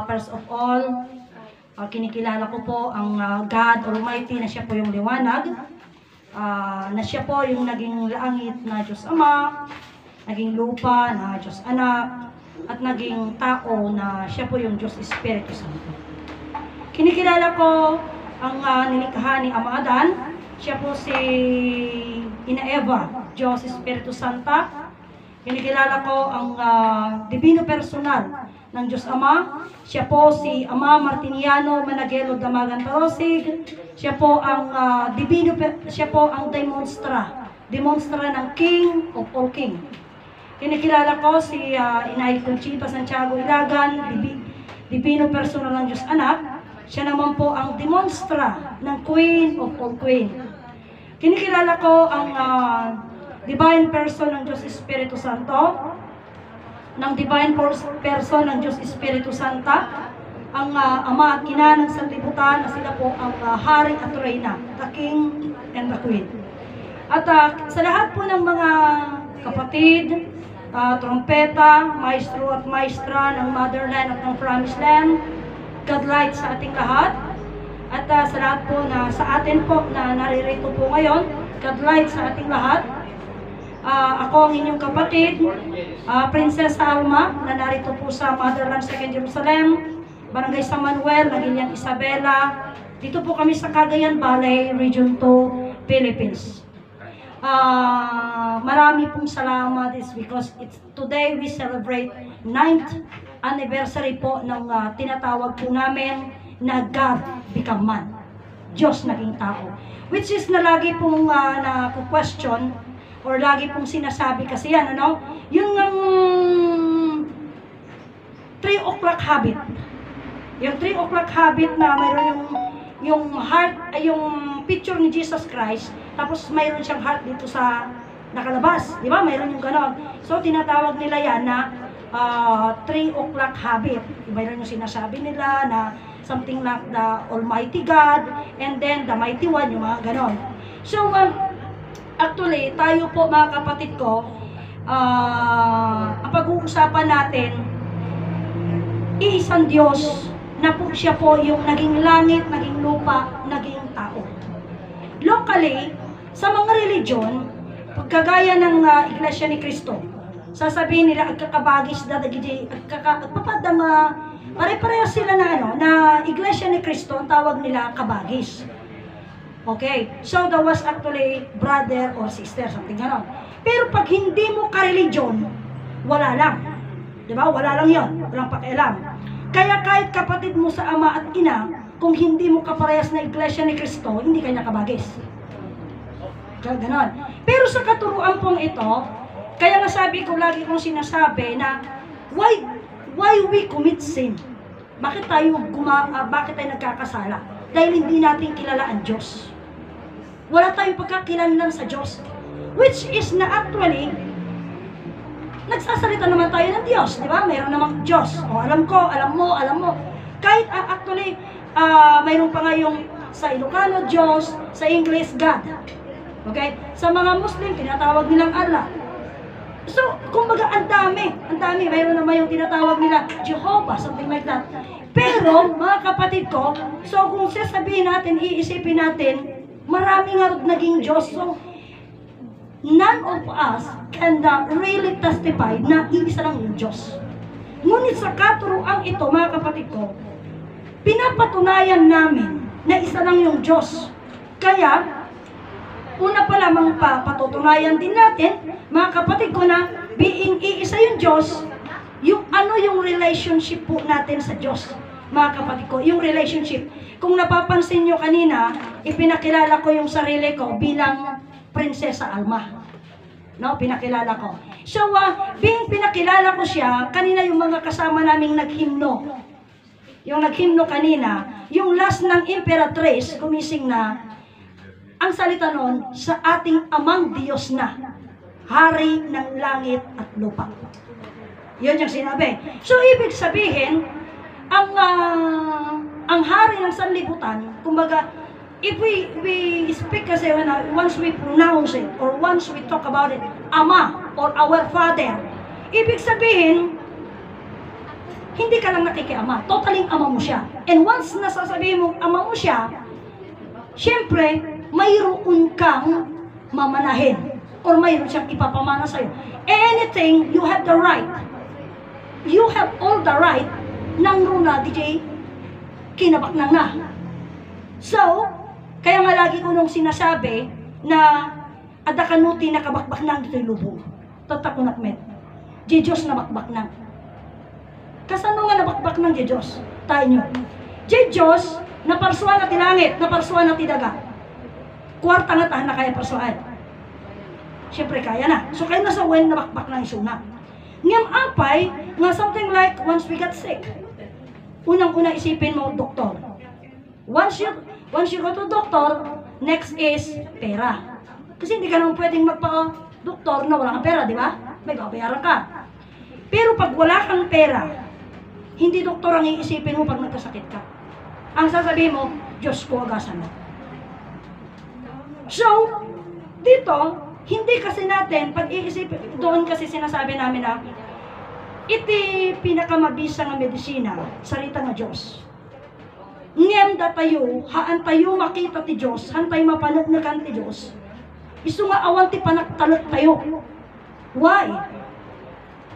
First of all, kinikilala ko po ang God Almighty na siya po yung liwanag, na siya po yung naging langit na Diyos Ama, naging lupa na Diyos Anak, at naging tao na siya po yung Diyos Espiritu Santo. Kinikilala ko ang nilikha ni Ama Adan, siya po si Ina Eva, Diyos Espiritu Santa. Kinikilala ko ang divino personal ng Diyos Ama. Siya po si Ama Martiniano Managelo Damagan Tarosig. Siya po ang siya po ang demonstra ng King of all King. Kinikilala ko si Inay Conchita Santiago Ilagan, divino personal ng Diyos Anak. Siya naman po ang demonstra ng Queen of all Queen. Kinikilala ko ang divine person ng Diyos Espiritu Santo, ng divine person ng Diyos Espiritu Santa, ang Ama at Ina ng sanlibutan na sila po ang Hari at Reyna, the King and the Queen. At sa lahat po ng mga kapatid, trompeta, maestro at maestra ng Motherland at ng Promised Land, God light sa ating lahat. At sa lahat po na sa atin po na naririto po ngayon, God light sa ating lahat. Ako ang inyong kapatid, Prinsesa Alma, na narito po sa Motherland 2nd Jerusalem, Barangay San Manuel, Nagilian Isabela. Dito po kami sa Cagayan Valley, Region 2, Philippines. Marami pong salamat is because today we celebrate 9th anniversary po ng tinatawag po namin na God become man. Diyos naging tao. Which is na lagi pong na-question or lagi pong sinasabi kasi yan, ano? Yung 3 o'clock habit. Yung 3 o'clock habit na mayroon yung heart, ay yung picture ni Jesus Christ, tapos mayroon siyang heart dito sa nakalabas. Di ba? Mayroon yung ganon. So, tinatawag nila yan na 3 o'clock habit. Mayroon yung sinasabi nila na something like the Almighty God, and then the Mighty One, yung mga ganon. So, actually, tayo po mga kapatid ko, ang pag-uusapan natin, iisang Diyos na po siya po yung naging langit, naging lupa, naging tao. Locally, sa mga religion, pagkagaya ng Iglesia ni Cristo, sasabihin nila agkakabagis da agpapadang pare-parehas sila na Iglesia ni Cristo, ang tawag nila kabagis. Okay, so that was actually brother or sister, something ganon. Pero pag hindi mo ka-religion, wala lang. Diba? Wala lang yon, walang pakialam. Kaya kahit kapatid mo sa ama at ina, kung hindi mo kaparehas na Iglesia ni Cristo, hindi kanya kabagis. Ganon. Pero sa katuruan pong ito, kaya nga sabi ko, lagi kong sinasabi na why we commit sin? Bakit tayo nagkakasala? Dahil hindi natin kilala ang Diyos. Wala tayong pagkakilanlan sa Diyos. Which is na actually, nagsasalita naman tayo ng Diyos, di ba? Mayroon namang Diyos. O, alam ko, alam mo. Kahit actually, mayroon pa nga yung sa Ilocano, Diyos, sa English, God. Okay? Sa mga Muslim, tinatawag nilang Allah. So, kumbaga, ang dami. Mayroon naman yung tinatawag nila Jehovah, something like that. Pero, mga kapatid ko, so kung sasabihin natin, iisipin natin, marami nga naging Diyos. So, none of us can really testify na iisa lang yung Diyos. Ngunit sa katuruang ito, mga kapatid ko, pinapatunayan namin na isa lang yung Diyos. Kaya, una pa lamang patutunayan din natin, mga kapatid ko, na being iisa yung Diyos, yung relationship po natin sa Diyos. Mga kapatid ko, yung relationship. Kung napapansin nyo kanina, ipinakilala ko yung sarili ko bilang Prinsesa Alma. No, pinakilala ko. So, being pinakilala ko siya, kanina yung mga kasama naming naghimno. Yung naghimno kanina, yung last ng Imperatrice, kumising na, ang salita nun, sa ating amang Diyos na, Hari ng langit at lupa. Yun yung sinabi. So, ibig sabihin, ang hari ng sanlibutan, kumbaga, if we speak kasi once we pronounce it, or once we talk about it, Ama, or our Father, ibig sabihin, hindi ka lang nakikiama. Totaling ama mo siya. And once nasasabihin mong ama mo siya, syempre, mayroon kang mamanahin. Or mayroon siyang ipapamana sa'yo. Anything, you have the right. You have all the right ng Runa DJ kinabaknang na. So, kaya nga lagi ko nung sinasabi na adakanuti na kabakbak nang dito'y lubog. Tatakunat met. Di Diyos na bakbak nang. Kasano nga nabakbak ng di Diyos? Tayo nyo. Di Diyos, naparsuan na tinangit, naparsuan na tidaga. Kwarta nga tahan na kaya parsuan. Siyempre kaya na. So kayo na sa when nabakbak ng isuna. Ngam apay, nga something like once we got sick. Unang-una isipin mo, doktor. Once you go to doctor, next is pera. Kasi hindi ka naman pwedeng magpa-doktor na wala kang pera, di ba? May babayaran ka. Pero pag wala kang pera, hindi doktor ang iisipin mo pag nagkasakit ka. Ang sasabihin mo, Diyos ko, agasan mo. So, dito, hindi kasi natin, pag iisipin, doon kasi sinasabi namin na, iti pinakamabisa nga medisina, salita nga Diyos. Ngem da tayo, haan tayo makita ti Diyos, han tayo mapanagnagan ti Diyos. Isu nga awan ti panagtalot tayo. Why?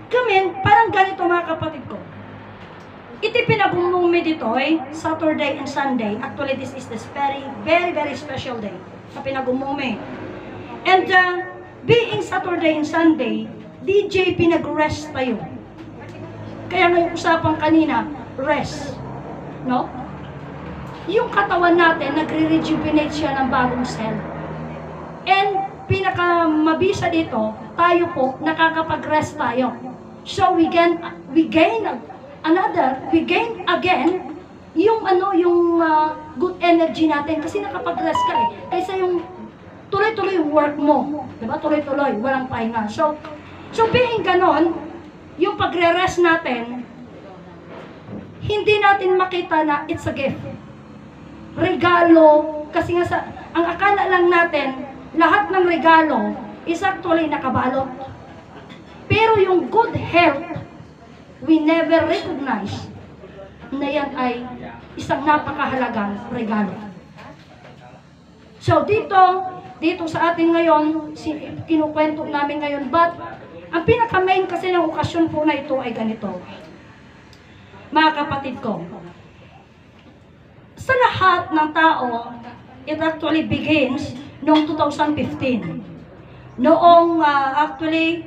Kami, parang ganito mga kapatid ko. Iti pinagumumi dito Saturday and Sunday. Actually, this is this very, very, very special day na pinagumumi. And being Saturday and Sunday, DJ pinag-rest tayo. Kaya ngayong usapan kanina, rest. No? Yung katawan natin, nagre-rejuvenate siya ng bagong cell. And pinakamabisa dito, tayo po, nakakapag-rest tayo. So we gain again yung good energy natin kasi nakapag-rest ka kaysa yung tuloy-tuloy yung work mo, diba? Tuloy-tuloy, walang pahinga. So being ganon, yung pagre-rest natin, hindi natin makita na it's a gift. Regalo, kasi nga ang akala lang natin, lahat ng regalo is actually nakabalot. Pero yung good health, we never recognize na yan ay isang napakahalagang regalo. So dito sa atin ngayon, kinukwento namin ngayon, but ang pinaka-main kasi ng okasyon po na ito ay ganito. Mga kapatid ko, sa lahat ng tao, it actually begins noong 2015. Noong actually,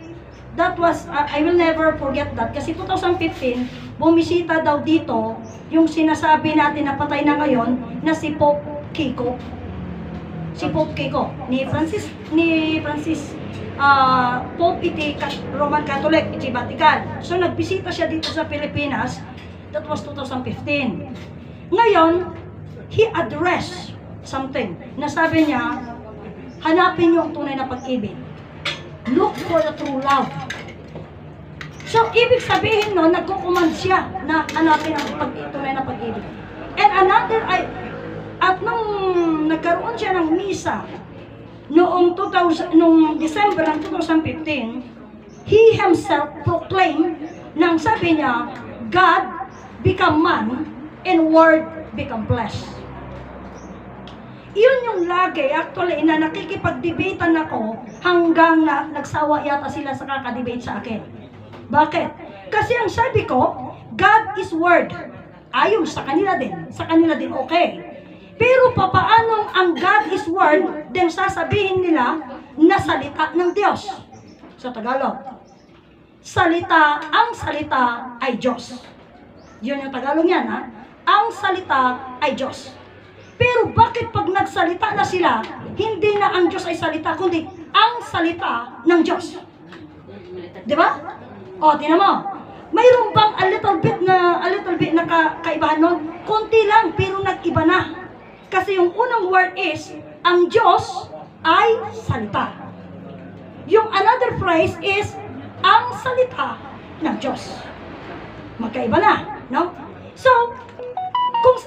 that was, I will never forget that. Kasi 2015, bumisita daw dito yung sinasabi natin na patay na ngayon na si Pope Kiko. Si Pope Kiko, ni Francis Pope iti Roman Catholic, iti Vatican. So nagbisita siya dito sa Pilipinas. That was 2015. Ngayon, he addressed something. Nasabi niya, hanapin niyo ang tunay na pag-ibig. Look for the true love. So, ibig sabihin no, nagkukumand siya na hanapin ang tunay na pag-ibig. And another, at nung nagkaroon siya ng misa, noong December ng 2015, he himself proclaimed nang sabi niya, God become man and word become flesh. Iyon yung lagi, actually, na nakikipag-debatean ako hanggang na nagsawa yata sila sa kakadebate sa akin. Bakit? Kasi ang sabi ko, God is word. Ayon sa kanila din okay. Pero papaanong ang God is word, then sasabihin nila na salita ng Diyos. Sa Tagalog. Ang salita ay Diyos. Yun yung Tagalog yan, ha? Ang salita ay Diyos. Pero bakit pag nagsalita na sila, hindi na ang Diyos ay salita, kundi ang salita ng Diyos? Diba? O, tinan mo. Mayroon bang a little bit na kaibahan nun? Kunti lang, pero nag-iba na. Kasi yung unang word is, ang Diyos ay salita. Yung another phrase is, ang salita ng Diyos. Magkaiba na, no? So, kung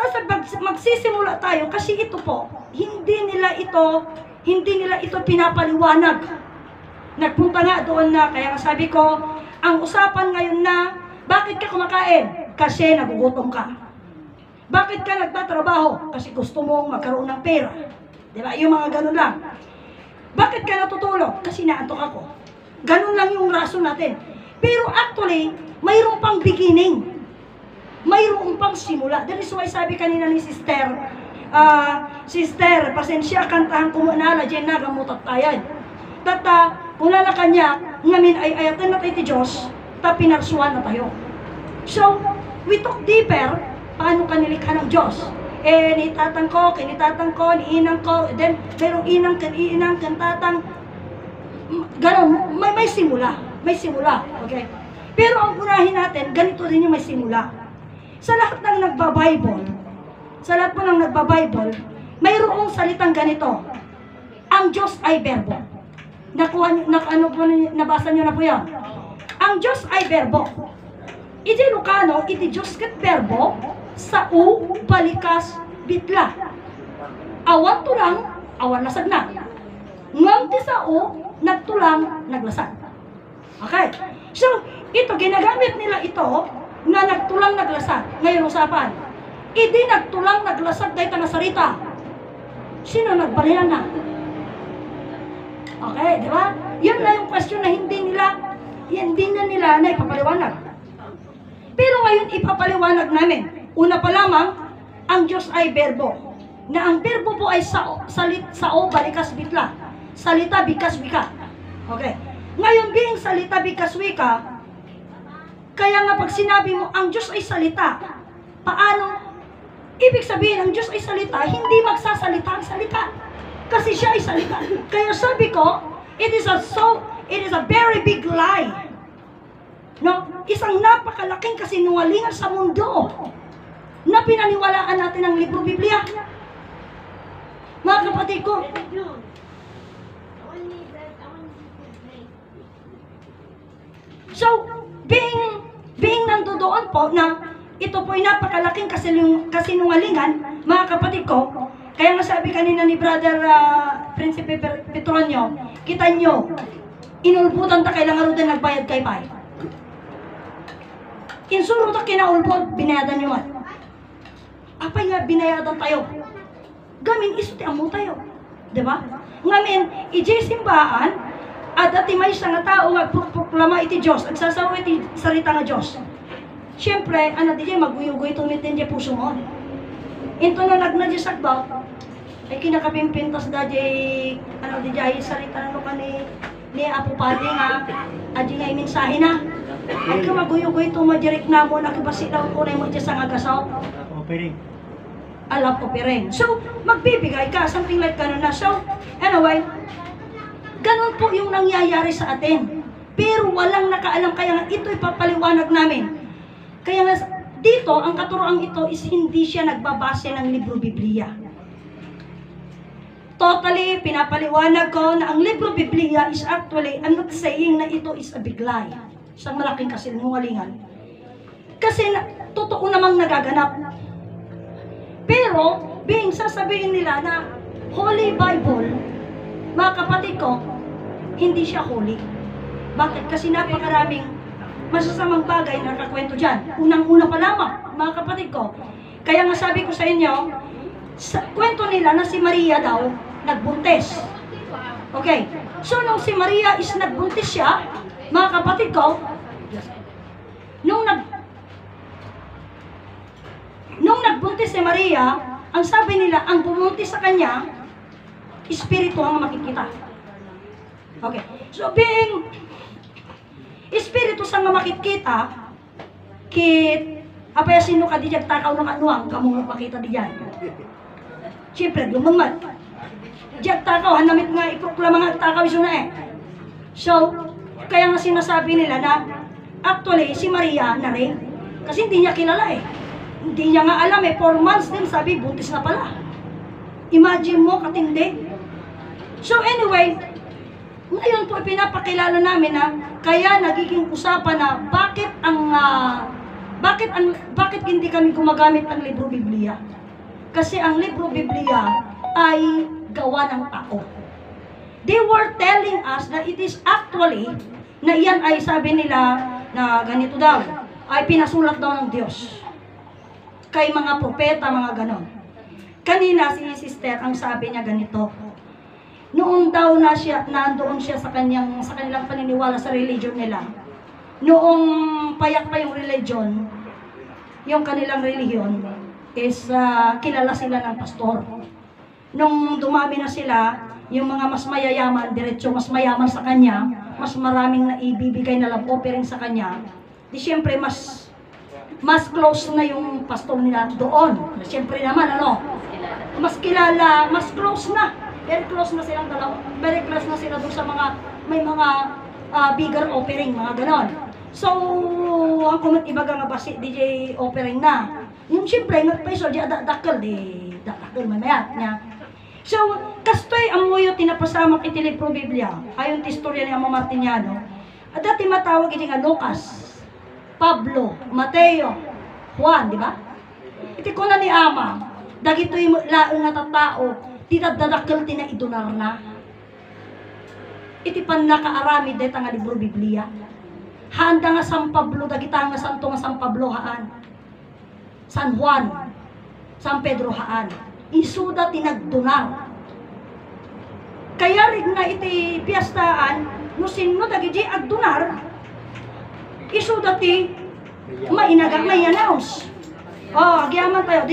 magsisimula tayo, kasi ito po, hindi nila ito pinapaliwanag. Nagpunta nga doon na, kaya sabi ko, ang usapan ngayon na, bakit ka kumakain? Kasi nagugutom ka. Bakit ka nagtatrabaho? Kasi gusto mong magkaroon ng pera. Diba? Yung mga ganun lang. Bakit ka natutulog? Kasi naantok ako. Ganun lang yung rason natin. Pero actually, mayroon pang beginning. Mayroon pang simula. That is why sabi kanina ni Sister, Sister, pasensya, kantahan ko muna, ladyan na, gamutat tayo. Tata, kung lala kanya, ngamin ay ayatan na tayo ti Diyos, ta pinarsuan na tayo. So, we talk deeper, paano ka nilikha ng Diyos? Nitatang ko, kinitatang ko, niinang ko, then, merong inang, kantatang, gano'n, may simula. May simula, okay? Pero ang unahin natin, ganito din yung may simula. Sa lahat ng nagba-Bible, mayroong salitang ganito. Ang Diyos ay berbo. Nabasa nyo na po yan. Ang Diyos ay berbo. Iti Lucano, iti Diyos ket berbo, sa balikas bitla. Awan tulang, awan lasag na. Ngam ti sa nagtulang, naglasag. Okay. So, ito, ginagamit nila ito na nagtulang, naglasag. Ngayon usapan. Idi nagtulang, naglasag dahil na sarita. Sino nagbalihan na? Okay, di ba? Yun na yung question na hindi na nila na ipapaliwanag. Pero ngayon ipapaliwanag namin. Una pa lamang, ang Diyos ay berbo. Na ang berbo po ay balikas bitla. Salita, bikas, wika. Okay. Ngayon, being salita, bikas, wika, kaya nga pag sinabi mo, ang Diyos ay salita, paano? Ibig sabihin, ang Diyos ay salita, hindi magsasalita ang salita. Kasi siya ay salita. Kaya sabi ko, it is a very big lie. No? Isang napakalaking kasinungalingan sa mundo na pinaniwalaan natin ang libro Biblia. Mga kapatid ko, so, being nandoon po na ito po ay napakalaking kasinungalingan, mga kapatid ko, kaya nga sabi kanina ni Brother Prinsipe Petronio, kita nyo, inulbutan ta kailangan rin nagbayad kay Pai. Insuro ta kinaulbot, binayadan nyo man. Apay nga binayadan tayo. Gamin isuti amo tayo. Diba? Ngamin, ijay simbaan, at ati may isang tao magproklama iti Diyos, at sasawa iti sarita nga Diyos. Siyempre, DJ, maguyugoy tumitin di puso mo. Ito na nagnadya sakbaw, ay kinakapimpintas DJ, DJ, sarita na ni Apo Padi nga, adi nga iminsahe na. Ay ka maguyugoy tumadyarik na mo, nakibasilaw ko na mo dyan sa agasaw. Alap opereng. So, magbibigay ka, something like gano'n na. So, anyway, ganun po yung nangyayari sa atin. Pero walang nakaalam, kaya nga ito ipapaliwanag namin. Kaya nga dito, ang katuroang ito is hindi siya nagbabase ng libro Biblia. Totally, pinapaliwanag ko na ang libro Biblia is actually, I'm not saying na ito is a big lie. Isang malaking kasinungalingan. Kasi totoo namang nagaganap. Pero, being sasabihin nila na Holy Bible, mga kapatid ko, hindi siya holy. Bakit? Kasi napakaraming masasamang bagay na nakakwento dyan. Unang-una pa lamang, mga kapatid ko. Kaya nga sabi ko sa inyo, sa kwento nila na si Maria daw, nagbuntis. Okay. So, nung si Maria is nagbuntis siya, mga kapatid ko, nung nagbuntis si Maria, ang sabi nila, ang bumuntis sa kanya, espiritu ang makikita. Okay. So, being espiritu sa nga makikita, apaya sino ka di takaw ng anuang, kamong makita di yan. Siyempre, lumangmat. Diyan takaw, hanamit nga, iproklama nga takaw iso na eh. So, kaya nga sinasabi nila na, actually, si Maria na rin, kasi hindi niya kilala eh. Hindi niya nga alam eh, 4 months din, sabi, buntis na pala. Imagine mo, katindi. So anyway, ngayon po pinapakilala namin na kaya nagiging usapan na bakit hindi kami gumagamit ng libro Biblia? Kasi ang libro Biblia ay gawa ng tao. They were telling us that it is actually na iyan ay sabi nila na ganito daw. ay pinasulat daw ng Diyos. Kay mga propeta, mga ganon. Kanina si sister, ang sabi niya ganito, noong daw nandoon siya sa kanilang paniniwala sa religion nila, noong payak pa yung religion, yung kanilang religion, is kilala sila ng pastor. Nung dumami na sila, yung mga mas mayayaman, diretso mas mayaman sa kanya, mas maraming naibibigay na love offering sa kanya, di syempre mas close na yung pastor nila doon. Syempre naman, mas kilala, mas close na. Very close na silang dalawa. Very close na sila doon sa mga, may mga bigger offering, mga ganon. So, ang kumot ibaga nga ba si DJ offering na. Yung syempre, nagpaiso, di dakal mamayat niya. So, kastoy ang muyo tinapasama iti libro Biblia. Ayon ti istorya ni Amo Martiniano. At dati matawag iti nga Lucas, Pablo, Mateo, Juan, di ba? Iti ko na ni Ama, dagito'y laeng nga tattao, tinadadakkel tina idonar na. Iti pan nakaaramid deta nga libro Biblia. Handa nga San Pablo, dagita nga santo nga San Pablo haan. San Juan, San Pedro haan. Isuda tinagdonar. Kaya rin na iti piyastaan, no sinno dagiti agdonar, isuda ti mainaga may announce. Agyaman tayo.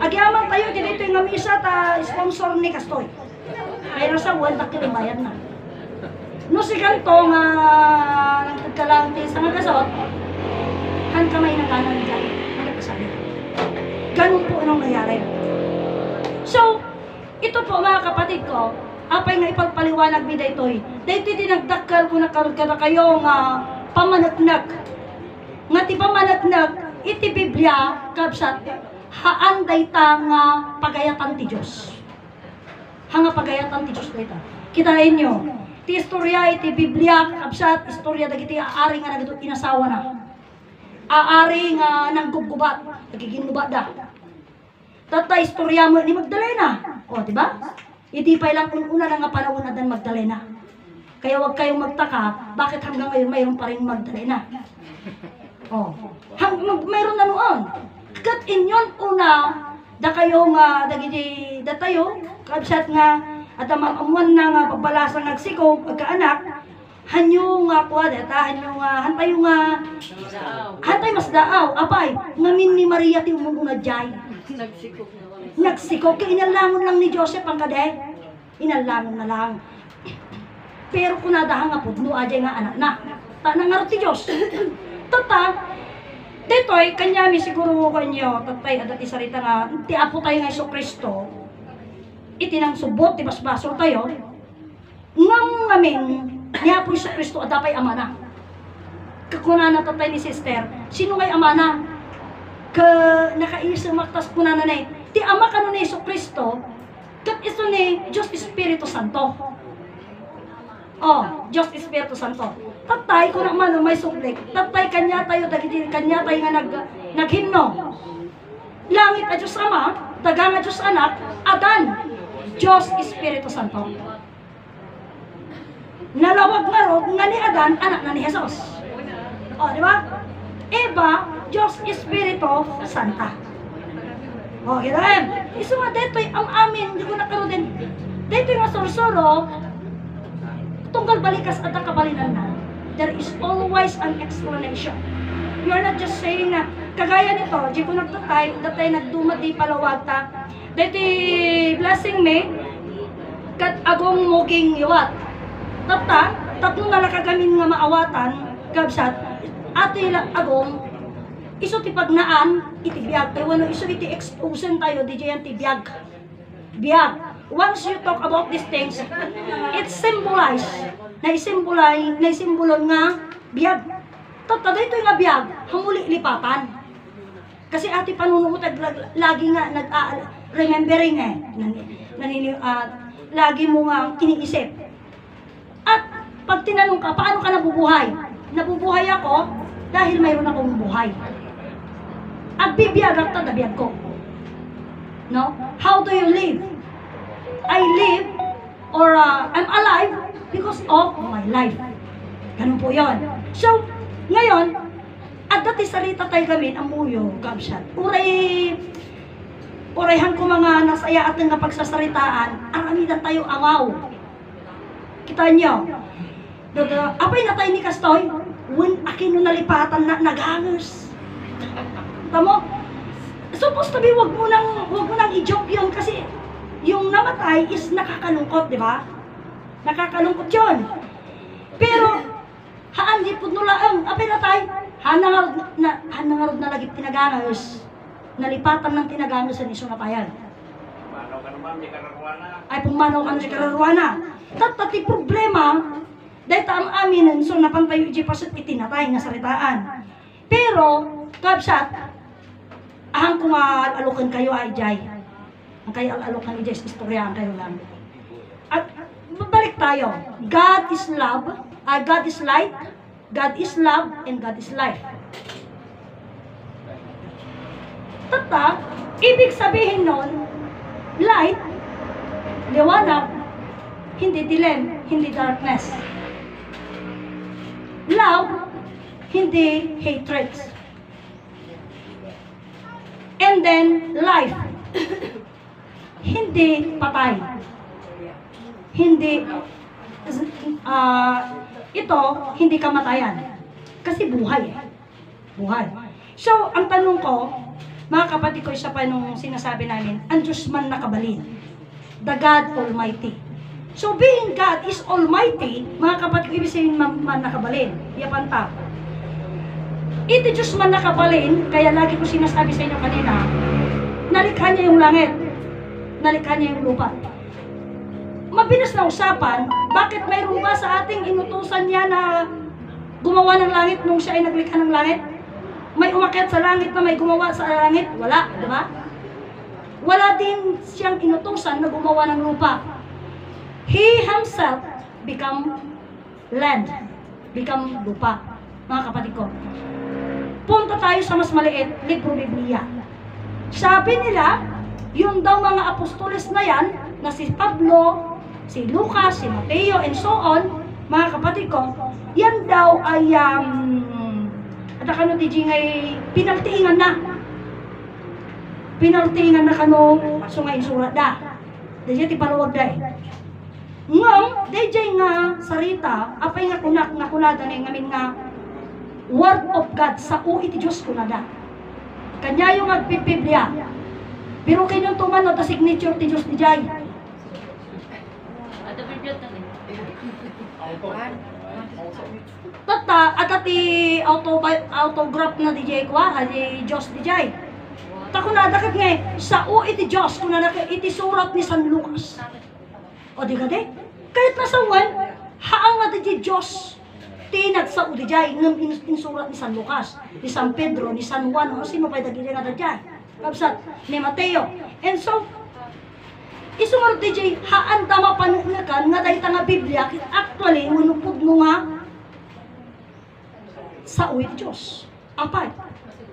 Agyaman tayo dito yung misa ta sponsor ni Kastoy. Pero sa buwan takilibayan na. No si kanto nga nagtagkalang sa nga kasot, han kamay na kanan dyan. Nagkasabi. Ganun po anong nangyari. So, ito po mga kapatid ko, apay nga ipagpaliwanag mi daytoy. Daytoy dinagdakkel ko na kayo nga pamanagnak. Nga ti pamanagnak iti Biblia kabsat haan dayta nga pagayatan ti Dios. Hanga pagayatan ti Dios dayta. Kitain nyo, ti istorya iti Biblia kabsat istorya dagiti aari nga nagito inasawa na. Aari nga nanggugubat, nagiginubat da. Tata istorya mo ni Magdalena. Di ba? Iti pa ilang una nga panahon na dan Magdalena. Kaya wag kayong magtaka, bakit hanggang ngayon mayroon pa rin Magdalena? Mayroon na noon. Kat inyon una, da kayo nga, dagiti datayo, kabsat nga, at amamuan na nga pagbalasang nagsiko, pagkaanak, hanyo nga kuha data, hantay mas daaw, apay, ngamin ni Maria ti umuna jay. Nagsikop, kaya inalangon lang ni Joseph ang kade, inalangon na lang. Pero kung nadahang nga pudno, ajay nga anak na, tanang ti Diyos. Tata, dito'y kanyami siguro kanyo, tatay, adat isarita nga, ti apo tayo nga Iso Kristo, itinang subot, ti basbasol tayo, ngamin, ni apo Iso Kristo, adapay ama na. Kakuna na tatay ni sister, sino ngay ama na? Nakaisa maktas kuna na na ti ama ka ni Iso Kristo, kat iso ni Diyos Espiritu Santo. Diyos Espiritu Santo. Tatay, kung naman may suplik, tatay kanya tayo, kanya tayo nga naghimno. Langit na Diyos Ama, daga nga Diyos Anak, Adan, Diyos Espiritu Santo. Nalawag nga ro, nga ni Adan, anak na ni Jesus. Di ba? Eva, Diyos Espiritu Santa. Kita rin. Iso nga dito'y ang amin, hindi ko nakaroon din. Dito'y nga sorsoro, tunggal balikas at nakabalinan na. There is always an explanation. You are not just saying na, kagaya nito, di ko datay nagdumat di palawag ta, dati blessing me, kat agong muging iwat. Tatlo na nakagamin nga maawatan, kabsat, ati agong, iso ti pagnaan, iti biyag. Kaya wano iso iti exposen tayo, di dyan ti biyag. Biyag. Once you talk about these things, it's symbolized, naisimbolon nga biyag. Tata dito nga biyag, hamuli lipatan. Kasi ati panunungot lagi nga remembering lagi mo nga kiniisip. At pag tinanong ka, paano ka nabubuhay? Nabubuhay ako dahil mayroon akong buhay. At bibiyag at tadabiyag ko. No? How do you live? I live or I'm alive because of my life. Ganun po yun. So, ngayon, At dati salita tayo gamin, ang muyo, kabsat. Urayhan ko mga nasaya at nga pagsasaritaan, aramidan tayo amaw. Kita nyo, apay na tayo ni Kastoy, when akin nalipatan na naghangers. Tamo, supposed to be, wag mo nang i-joke yun kasi yung namatay is nakakalungkot, di ba? Nakakalungkot yun. Pero, haan di po nulaang, apay na tayo, hanangarod na lagi tinagangers. Nalipatan ng tinagangers sa niso na tayan. Pumanaw ka naman, di kararwana. Ay, pumanaw ka na si kararwana. Tatati problema, dahil taam aminin, so napantayo iji pasat itinatay nga saritaan. Pero, kabsat, ahang kung alukan kayo ay jay. Ang kayo alukan iji, istorya ang kayo lang. At, babalik tayo. God is love, God is light, God is love, and God is life. Tata, ibig sabihin nun, light, liwanag, hindi dilim, hindi darkness. Love, hindi hatred. And then, life, hindi patay. Hindi, ito, hindi kamatayan. Kasi buhay. Buhay. So, ang tanong ko, mga kapatid ko, isa pa nung sinasabi namin, ang Diyos man nakabalin. The God Almighty. So, being God is Almighty, mga kapatid ko, ibig sabihin man nakabalin. Yapanta. Ito Diyos man nakabalin, kaya lagi ko sinasabi sa inyo kanina, nalikha niya yung langit. Nalikha niya yung lupa. Mabilis na usapan, bakit mayroon ba sa ating inutusan niya na gumawa ng langit nung siya ay naglikha ng langit? May umakyat sa langit na may gumawa sa langit? Wala, di ba? Wala din siyang inutusan na gumawa ng lupa. He himself become land, become lupa. Mga kapatid ko, punta tayo sa mas maliit, libro Biblia. Sabi nila, yung daw mga apostoles na yan, na si Pablo, si Lucas, si Mateo, and so on, mga kapatid ko, yan daw ay at kano di ngay pinaltiingan na. Pinaltiingan na kano sungay surat da. Dahil ti paluwag da eh. Ngam, dahil nga sarita, apay nga kunak na kunada na ngamin nga word of God sa iti Diyos kunada. Kanya yung magpipiblia. Pero kanyang tumano ta signature ti Diyos ni Jai. Ada biblia tadi. Tata, at ti autograph na DJ ko, di Diyos DJ. Tako na, dakat nga, sa o iti Diyos, kung na iti surat ni San Lucas. O di ka di? Kahit nasa wan, haang nga di Diyos, tinag sa o DJ, ng insurat ni San Lucas, ni San Pedro, ni San Juan, o sino pa'y dagili nga DJ. Kapsat, ni Mateo. And so, isumarot DJ, haan tama panagakan, nga dahil nga Biblia, actually, munupod mo nga, sa uwi Diyos. Apay.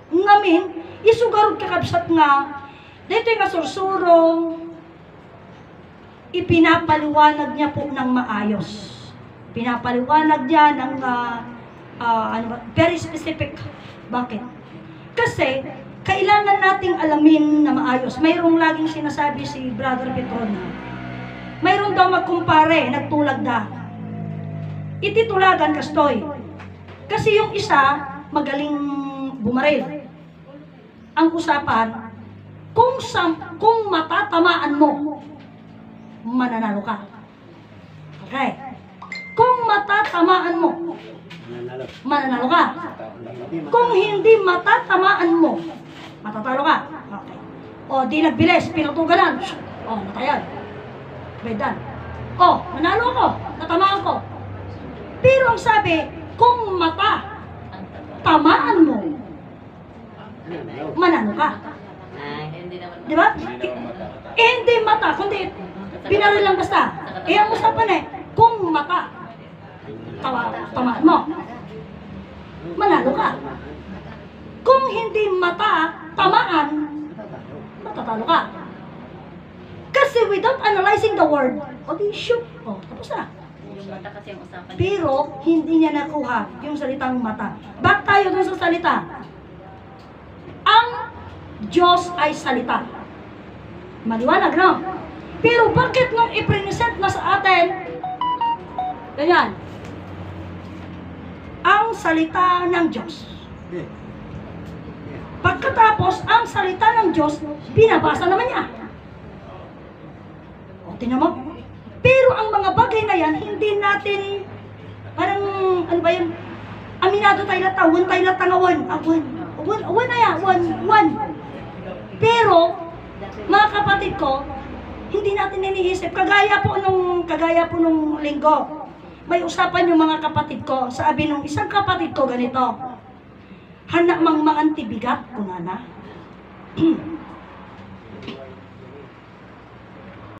Ngamin, isugarod kakabsat nga, dito nga sursurong, ipinapaliwanag niya po ng maayos. Pinapaliwanag niya ng, very specific. Bakit? Kasi, kailangan nating alamin na maayos. Mayroong laging sinasabi si Brother Petrona. Mayroong daw magkumpare, nagtulag da. Ititulagan kastoy. Kasi yung isa, magaling bumaril. Ang usapan, kung matatamaan mo, mananalo ka. Okay. Kung matatamaan mo, mananalo ka. Kung hindi matatamaan mo, matatalo ka. Okay. O, di nagbilis, pinutugalan. O, natayan. Bedan. O, manalo ako, natamaan ko. Pero ang sabi, kung tamaan mo, manano ka. Di ba? Hindi mata, kundi binaril lang basta. Ang usapan kung tamaan mo, manalo ka. Kung hindi tamaan, matatalo ka. Kasi without analyzing the word, o di shoot, o tapos na. Yung mata kasi ang usapan niya. Pero hindi niya nakuha yung salitang mata. Back tayo dun sa salita. Ang Diyos ay salita. Maliwanag, no? Pero bakit nung i-present na sa atin, ganyan, ang salita ng Diyos. Pagkatapos, ang salita ng Diyos, binabasa naman niya. O, tingnan mo. Pero ang mga bagay na yan, hindi natin, parang, ano ba yun? Aminado tayo na tawon, tayo na tangawan. Awan na yan, one. Pero, mga kapatid ko, hindi natin iniisip. Kagaya po nung linggo. May usapan yung mga kapatid ko. Sabi nung isang kapatid ko ganito, hanak mang mangantibigat, kunana.